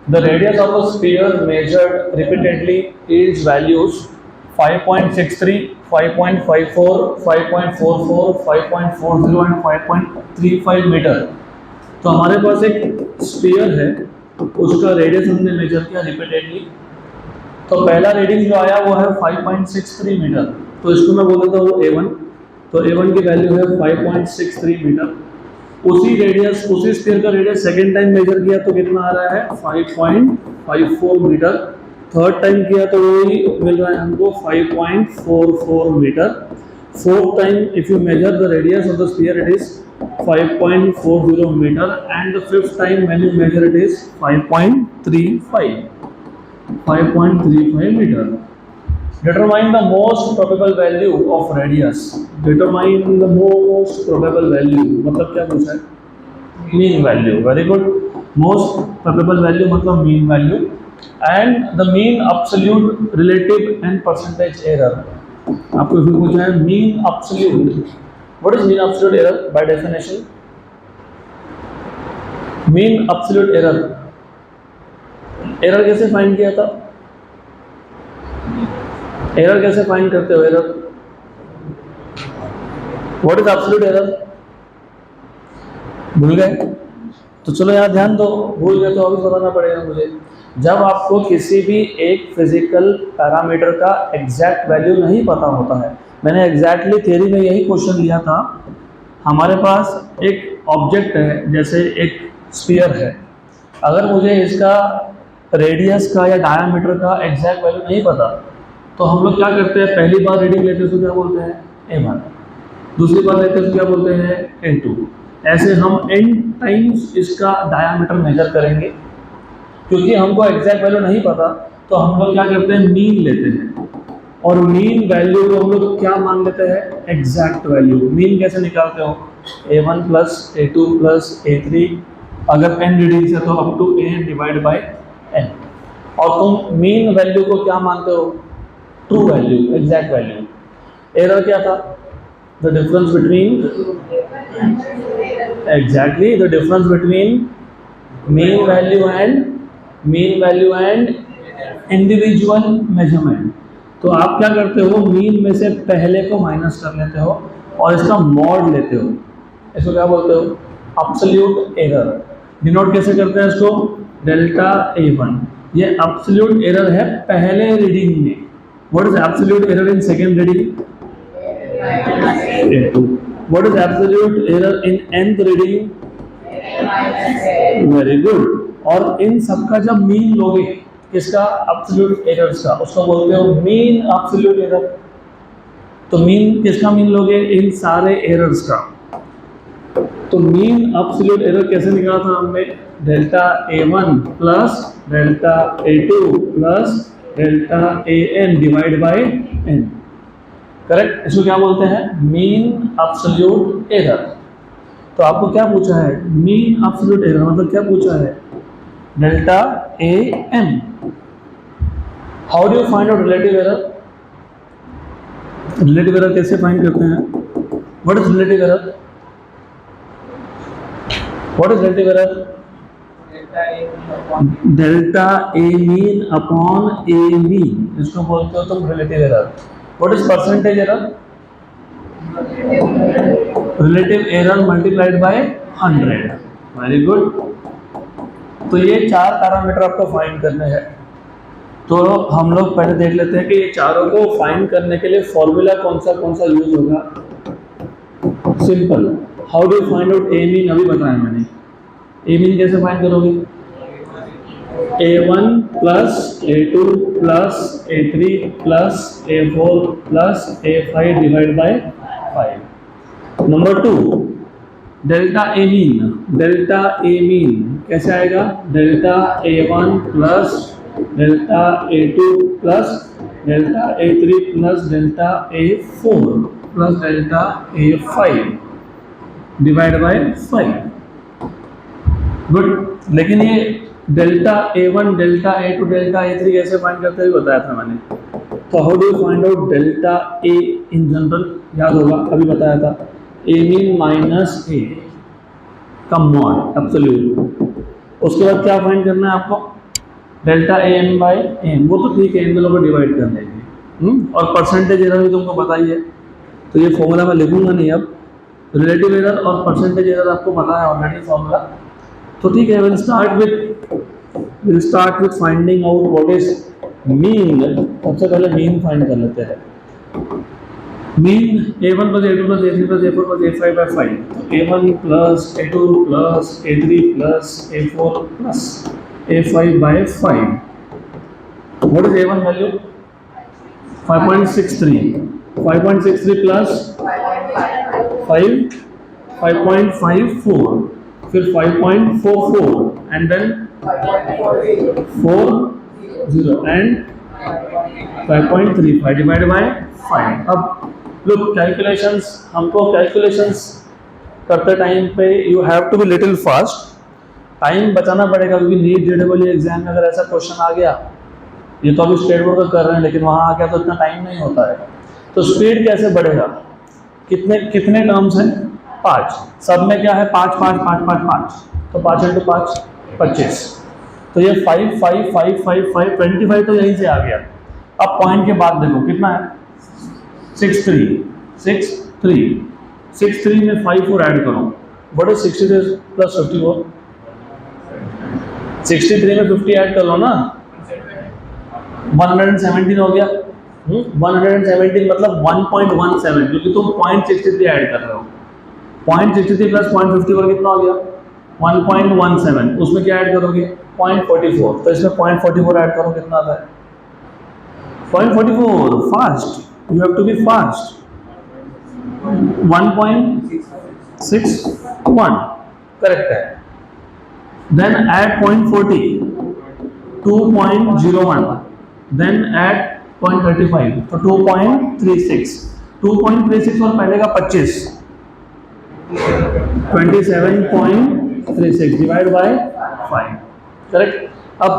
The radius of a sphere measured repeatedly yields values 5.63, 5.54, 5.44, 5.40 and 5.35 metre. तो हमारे पास एक sphere है, उसका रेडियस हमने मेजर किया रिपीटेडली। तो पहला रीडिंग जो आया वो है 5.63 मीटर, तो इसको मैं बोल देता हूँ A1। तो A1 की वैल्यू है 5.63 मीटर। उसी रेडियस, उसी स्फीयर का रेडियस सेकेंड टाइम मेजर किया तो कितना आ रहा है 5.54 मीटर। थर्ड टाइम किया तो वही मिल रहा है हमको 5.44 metre. Fourth time if you measure the radius of the sphere it is 5.40 meter, and the fifth time when you measure it is 5.35 meter. Determine the most probable value of radius. Determine the most probable value मतलब क्या पूछा है? Mean value. Very good. Most probable value मतलब mean value, and the mean absolute, relative and percentage error. आपको फिर पूछा है mean absolute. What is mean absolute error by definition? Mean absolute error. Error कैसे फाइंड किया था? Error कैसे find करते हो? Error, what is absolute error? भूल गए? तो चलो यार ध्यान दो, भूल गए तो अभी बताना पड़ेगा मुझे। जब आपको किसी भी एक फिजिकल पैरामीटर का एग्जैक्ट वैल्यू नहीं पता होता है, मैंने एग्जैक्टली थ्योरी में यही क्वेश्चन लिया था। हमारे पास एक ऑब्जेक्ट है, जैसे एक स्फीयर है, अगर मुझे इसका रेडियस का या डायमीटर का एग्जैक्ट वैल्यू नहीं पता तो हम लोग क्या करते हैं, पहली बार रीडिंग लेते हैं तो क्या बोलते हैं A1, दूसरी बार लेते हैं तो क्या बोलते हैं A2। ऐसे हम n टाइम्स इसका डायमीटर मेजर करेंगे। क्योंकि हमको एग्जैक्ट वैल्यू नहीं पता तो हम लोग क्या करते हैं, मीन लेते हैं, और मीन वैल्यू को हम लोग क्या मान लेते हैं, एग्जैक्ट वैल्यू। मीन कैसे निकालते हो, A1 plus A2 plus A3, अगर n रीडिंग्स है तो up to n divide by n। और तुम मीन वैल्यू को क्या मानते हो, true value, exact value. Error क्या था, the difference between, exactly the difference between mean value and individual measurement. तो आप क्या करते हो, मीन में से पहले को माइनस कर लेते हो और इसका मॉड लेते हो, इसको क्या बोलते हो, एब्सोल्यूट एरर। डिनोट कैसे करते हैं इसको, डेल्टा A1। ये एब्सोल्यूट एरर है पहले रीडिंग में। What is absolute error in second reading, A2। What is absolute error in nth reading, very good. और इन सबका जब मीन लोगे किसका, एब्सोल्यूट एरर्स का, उसको बोलते हो मीन एब्सोल्यूट एरर। तो मीन किसका मीन लोगे, इन सारे एरर्स का। तो मीन एब्सोल्यूट एरर कैसे निकाला था हमने, delta A1 plus delta A2 plus delta AN divide by n। Correct, इसको क्या बोलते हैं, मीन एब्सोल्यूट एरर। तो आपको क्या पूछा है, मीन एब्सोल्यूट एरर मतलब क्या पूछा है, delta AM। How do you find out relative error? Relative error कैसे फाइंड करते हैं, what is relative error, what is relative error? Delta A mean upon A mean, इसको बोलते हो तुम relative error. What is percentage error, relative error multiplied by 100। Very good. तो ये चार पैरामीटर आपको फाइंड करने हैं। तो हम लोग पहले देख लेते हैं कि ये चारों को फाइंड करने के लिए फॉर्मूला कौन सा यूज होगा। Simple, how do find out A mean, अभी बताया मैंने। A मीन कैसे फाइंड करोगे, A1 plus A2 plus A3 plus A4 plus A5 divide by 5। Number 2, delta A mean. Delta A mean कैसे आएगा, delta A1 plus delta A2 plus delta A3 plus delta A4 plus delta A5 divide by 5। Good. लेकिन ये delta A1 delta A2 delta A3 कैसे find करते हैं बताया था मैंने। तो how do you find out delta A in general, याद होगा अभी बताया था, A मीन माइनस A का मॉड एब्सोल्यूट। उसके बाद क्या फाइंड करना है आपको, delta A n by n, वो तो ठीक है, इन दोनों को डिवाइड कर लेंगे। और परसेंटेज एरर भी तुमको पता ही है, तो ये फॉर्मूला मैं लिखूंगा नहीं अब। रिलेटिव एरर और परसेंटेज एरर आपको पता है ऑलरेडी फॉर्मूला, तो ठीक है। Will start with finding out what is mean. सबसे पहले मीन फाइंड कर लेते हैं। Mean a1 plus a2 plus a3 plus a4 plus a5 by 5, तो a1 plus a2 plus a3 plus a4 plus a5 by 5. What is a1 value? 5.63. 5.63 plus 5, 5.54, फिर 5.44 and then 40 and 5.35 divided by 5. अब look calculations, हमको calculations करते time पे you have to be little fast, time बचाना पड़ेगा, क्योंकि NEET JEE exam में अगर ऐसा क्वेश्चन आ गया, ये तो अभी स्टेट बोर्ड का कर रहे हैं लेकिन वहाँ आ गया तो इतना टाइम नहीं होता है, तो स्पीड कैसे बढ़ेगा? कितने टर्म्स हैं? 5, सब में क्या है? 5 5 5 5 5, तो 5 × 5 25, तो ये 5 5 5 5 5 25 तो यहीं से आ गया। अब पॉइंट के बाद देखो कितना है? 63 में 5 और ऐड करो, व्हाट इज 63 प्लस 54? 63 में 50 ऐड कर लो ना, 117 हो गया। 117 मतलब 1.17, क्योंकि तुम 0.63 ऐड कर रहे हो। 0.63 प्लस 0.54 कितना हो गया? 1.17, उसमें क्या ऐड करोगे? 0.44, तो इसमें 0.44 ऐड करो, कितना आता है? 0.44, fast, you have to be fast. 1.61 correct है। Then add 0.40, 2.01, then add 0.35, तो 2.36, 2.36 और पहले का 25, 27.36 डिवाइड बाय 5, करेक्ट। अब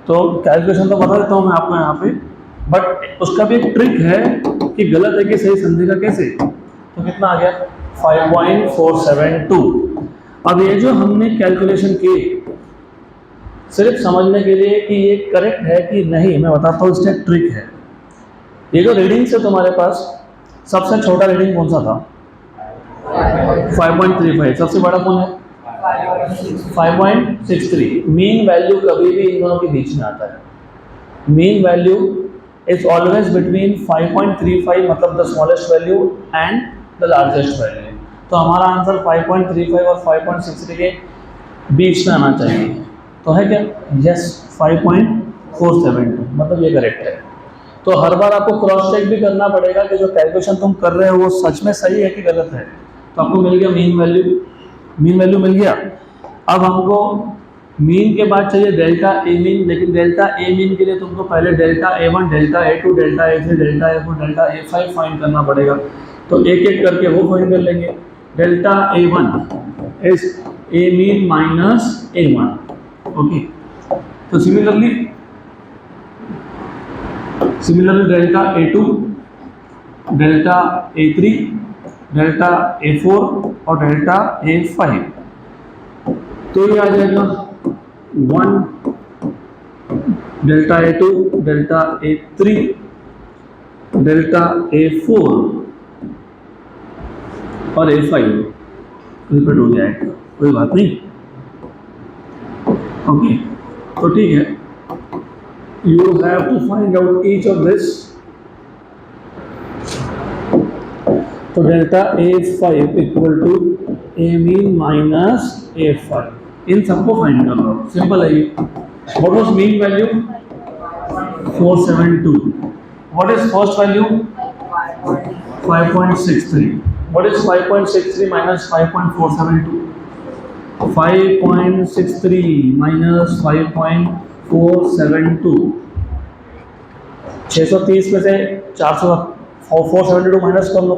तो कैलकुलेशन तो बता देता हूँ मैं आपको यहाँ पे, बट उसका भी एक ट्रिक है कि गलत है कि सही समझेगा कैसे। तो कितना आ गया? 5.472। अब ये जो हमने कैलकुलेशन की, सिर्फ समझने के लिए कि ये करेक्ट है कि नहीं, मैं बताता हूँ, इसका ट्रिक है। ये जो रीडिंग्स है तुम्हारे पास, सबसे छोटा रीडिंग कौन सा था? 5.35। सबसे बड़ा कौन है? 5.63। मीन वैल्यू कभी भी इन दोनों के बीच में आता है। Mean value is always between 5.35, मतलब the smallest value and the largest value। तो हमारा आंसर 5.35 और 5.63 के बीच में आना चाहिए, तो है क्या? यस, 5.472, मतलब ये करेक्ट है। तो हर बार आपको क्रॉस चेक भी करना पड़ेगा कि जो कैलकुलेशन तुम कर रहे हो वो सच में सही है कि गलत है। तो आपको मिल गया मीन वैल्यू मिल गया। अब हमको मीन के बाद चाहिए डेल्टा ए मीन, लेकिन डेल्टा ए मीन के लिए तुमको पहले delta A one, delta A two, delta ए3, डेल्टा ए4, डेल्टा ए5 फाइंड करना पड़ेगा। तो एक एक करके वो फाइंड कर लेंगे। Delta A one is A mean minus A one, okay. तो सिमिलरली डेल्टा ए2, डेल्टा ए3, डेल्टा ए4 और डेल्टा ए5, तो ये आ जाएगा 1 डेल्टा ए2, डेल्टा ए3, डेल्टा ए4 और ए5 रिपीट हो जाएगा, कोई बात नहीं, ओके। तो ठीक है, you have to find out each of this. तो delta A five equal to A mean minus A five, इन सबको फाइंड कर लो, सिंपल है ये। What was mean value? 472। What is first value? 5.63। What is 5.63 minus 5.472? 5.63 minus 5.472, 630 में से 472 माइनस कर लो।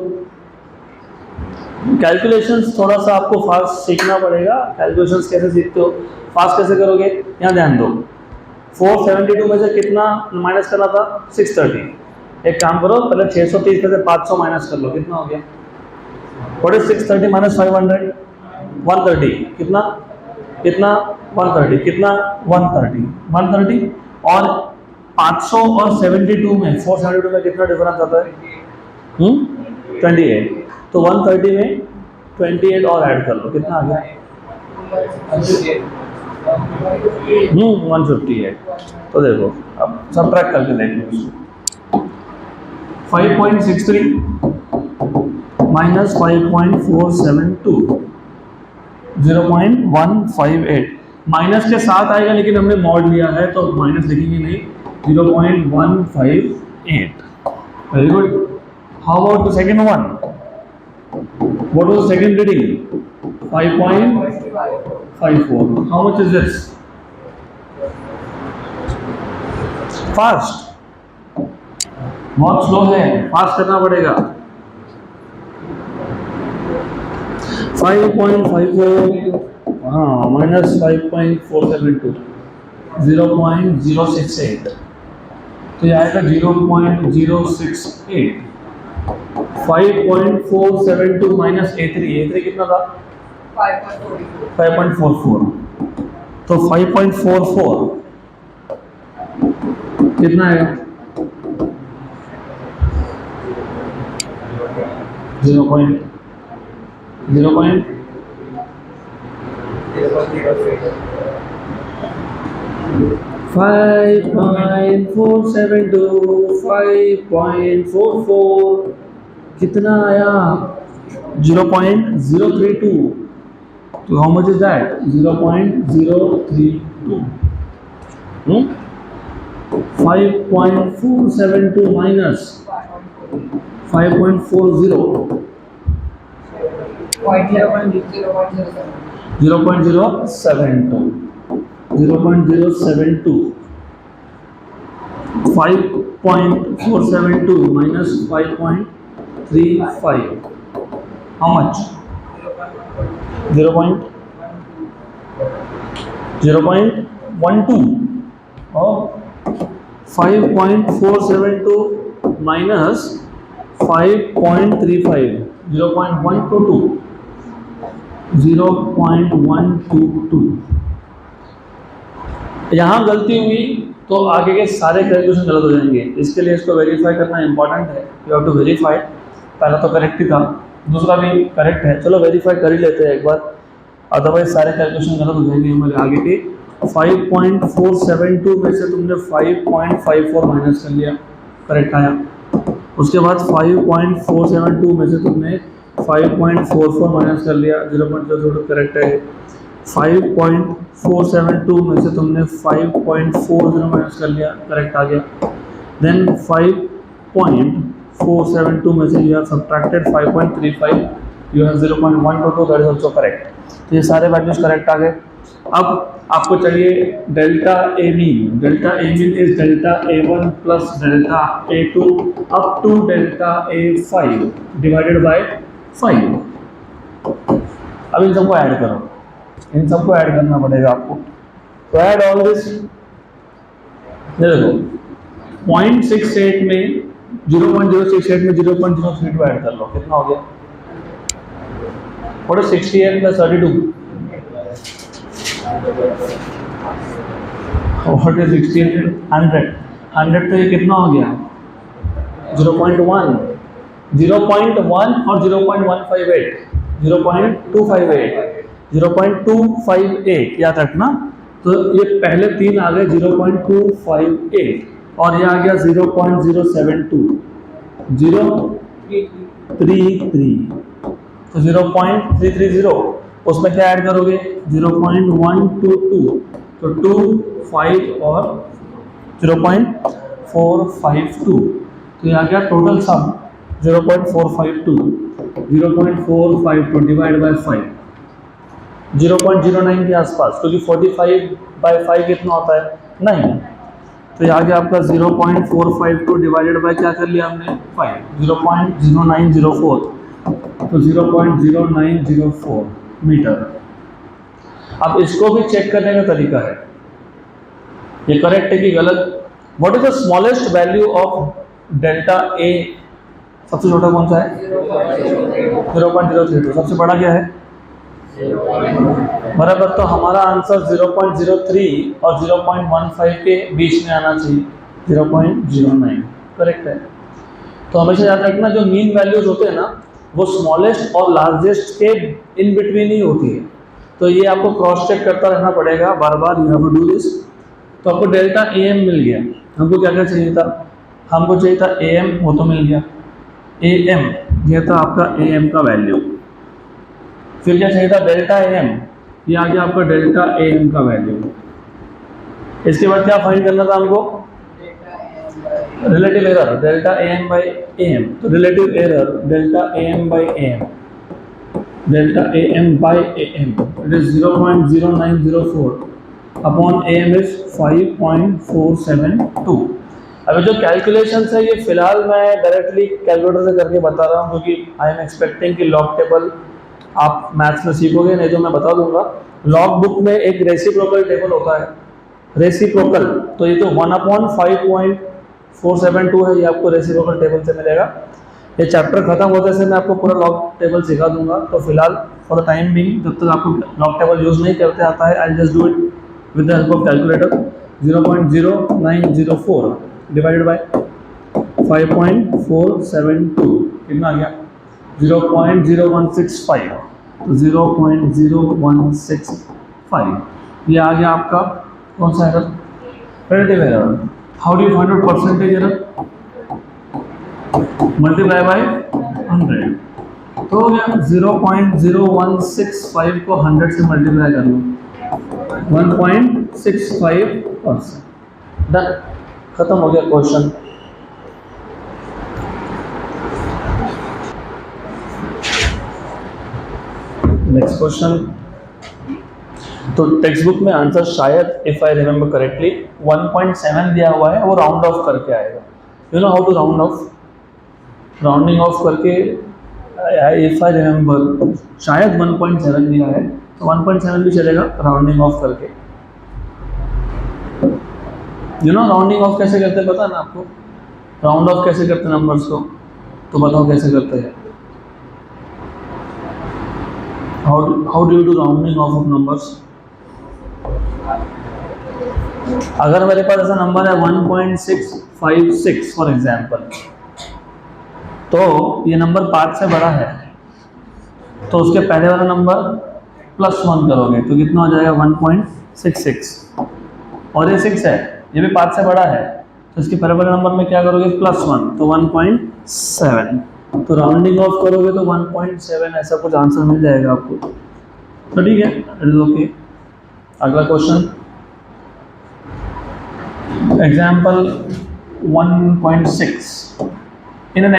कैलकुलेशंस थोड़ा सा आपको फास्ट सीखना पड़ेगा। कैलकुलेशंस कैसे सीखते हो, फास्ट कैसे करोगे, यहाँ ध्यान दो। 472 में से कितना माइनस करना था? 630। एक काम करो, पहले 630 में से 500 माइनस कर लो, कितना हो गया? What is 630 minus 500? 130। कितना? कितना 130, कितना 130 और 500 और 72 में 472 में कितना डिफरेंस आता है 28। तो 130 में 28 और ऐड कर लो, कितना आ गया 158। तो देखो अब सबट्रैक्ट करके देख लो इसको, 5.63 माइनस 5.472 0.158 माइनस के साथ आएगा, लेकिन हमने मॉड लिया है तो माइनस लिखेंगे नहीं, 0.158। Very good. How about the second one? What was the second reading? 5.54। How much is this? Fast, बहुत स्लो है, फास्ट करना पड़ेगा। 5.54 हाँ माइनस 5.472 0.068, तो ये आएगा 0.068। 5.472 माइनस A3 कितना था 5.44, तो 5.44 कितना है 0.068 5.472 5.44 कितना आया 0.032। तो how much is that 0.032। 5.472 minus 5.40 0.072 5.472 minus 5.35 how much 0.12 और 5.472 minus 5.35 0.122 यहाँ गलती हुई तो आगे के सारे कैलकुलेशन गलत हो जाएंगे, इसके लिए इसको वेरीफाई करना इंपॉर्टेंट है। यू हैव टू वेरीफाई, पहला तो करेक्ट ही था, दूसरा भी करेक्ट है, चलो वेरीफाई कर ही लेते हैं एक बार, अदरवाइज सारे कैलकुलेशन गलत हो जाएंगे हमारे आगे के। 5.472 में से तुमने 5.54 माइनस कर लिया, करेक्ट आया। उसके बाद 5.472 में से तुमने 5.44 माइनस कर लिया, 0.02 करेक्ट है। 5.472 में से तुमने 5.40 माइनस कर लिया, करेक्ट आ गया। देन 5.472 में से you have subtracted 5.35, you have 0.122, that is also correct. तो ये सारे वैल्यूज करेक्ट आ गए। अब आपको चाहिए delta A mean. Delta A mean is delta A1 plus delta A2 up to delta A5 divided by 5। अब इन सबको ऐड करो, इन सबको ऐड करना पड़ेगा आपको। तो ऐड ऑल दिस, देखो 0.68 में 0.068 में 0.032 ऐड कर लो, कितना हो गया? What is 68 plus 32? What is 68? 100। 100 तो ये कितना हो गया? 0.1 और 0.158 0.258 याद रखना। तो ये पहले तीन आ गए 0.258 और ये आ गया 0.072 0.33, तो 0.330 उसमें क्या ऐड करोगे 0.122, तो 2 5 और 0.452, तो ये आ गया टोटल सम 0.452 डिवाइड बाय 5 0.09 के आसपास, क्योंकि 45/5 कितना होता है 9। तो ये आ गया आपका 0.452 डिवाइडेड बाय क्या कर लिया हमने 5, 0.0904, तो 0.0904 मीटर। अब इसको भी चेक करने का तरीका है, ये करेक्ट है कि गलत। What is the smallest value of delta A? सबसे छोटा कौन सा है 0.032, सबसे बड़ा क्या है बराबर। तो हमारा आंसर 0.03 और 0.15 के बीच में आना चाहिए, 0.09, करेक्ट है। तो हमेशा याद रखना जो मीन वैल्यूज होते हैं ना वो स्मॉलेस्ट और लार्जेस्ट के इन बिटवीन ही होती है। तो ये आपको क्रॉस चेक करता रहना पड़ेगा बार बार, you have to do this. तो आपको डेल्टा ए एम मिल गया। हमको क्या क्या चाहिए था? हमको चाहिए था ए एम, वो तो मिल गया। ए एम यह था आपका ए एम का वैल्यू। फिर क्या चाहिए था? डेल्टा ए एम, ये आ गया आपका डेल्टा ए एम का वैल्यू। इसके बाद क्या फाइंड करना था हमको? Relative error, delta A M by A M. तो relative error delta A M by A M, delta A M by A M it is 0.0904 upon A M is 5.472। अभी जो कैलकुलेशन है ये फिलहाल मैं डायरेक्टली कैलकुलेटर से करके बता रहा हूँ, क्योंकि आई एम एक्सपेक्टिंग कि लॉग टेबल आप मैथ्स में सीखोगे, नहीं तो मैं बता दूंगा। लॉग बुक में एक रेसिप्रोकल टेबल होता है, रेसिप्रोकल, तो ये तो 1/5.472 है, ये आपको रेसिप्रोकल टेबल से मिलेगा। ये चैप्टर खत्म होते से मैं आपको पूरा लॉग टेबल सिखा दूंगा। तो फिलहाल फॉर द टाइम बिंग जब तक आपको लॉग टेबल यूज नहीं करते आता है, I just do it with the help of calculator. 0.0904 divided by 5.472 कितना आ गया? 0.0165। तो 0.0165 ये आ गया आपका कौन सा error? Relative error. How do you find out percentage error? Multiply by 100। तो हो गया 0.0165 को 100 से मल्टीप्लाई कर लो, 1.65%। डन, खत्म हो गया क्वेश्चन। Next question. तो टेक्स्ट बुक में आंसर शायद, इफ आई रिमेम्बर करेक्टली, 1.7 दिया हुआ है, वो राउंड ऑफ करके आएगा। You know how to round off? Rounding off करके, इफ आई रिमेम्बर शायद 1.7 दिया है, तो 1.7 भी चलेगा राउंडिंग ऑफ करके। यू नो राउंडिंग ऑफ कैसे करते हैं पता है ना आपको? राउंड ऑफ कैसे करते हैं नंबर्स को? तो बताओ कैसे करते हैं? How do you do rounding off numbers? अगर मेरे पास ऐसा नंबर है 1.656 फॉर एग्जाम्पल, तो ये नंबर 5 से बड़ा है, तो उसके पहले वाला नंबर +1 करोगे तो कितना हो जाएगा? 1.66। और ये 6 है, ये भी 5 से बड़ा है, तो इसके पहले वाले नंबर में क्या करोगे? +1, तो 1.7। तो राउंडिंग ऑफ करोगे तो 1.7 ऐसा कुछ आंसर मिल जाएगा आपको। तो ठीक है, इट इज ओके। अगला क्वेश्चन, एग्जाम्पल 1.6 इन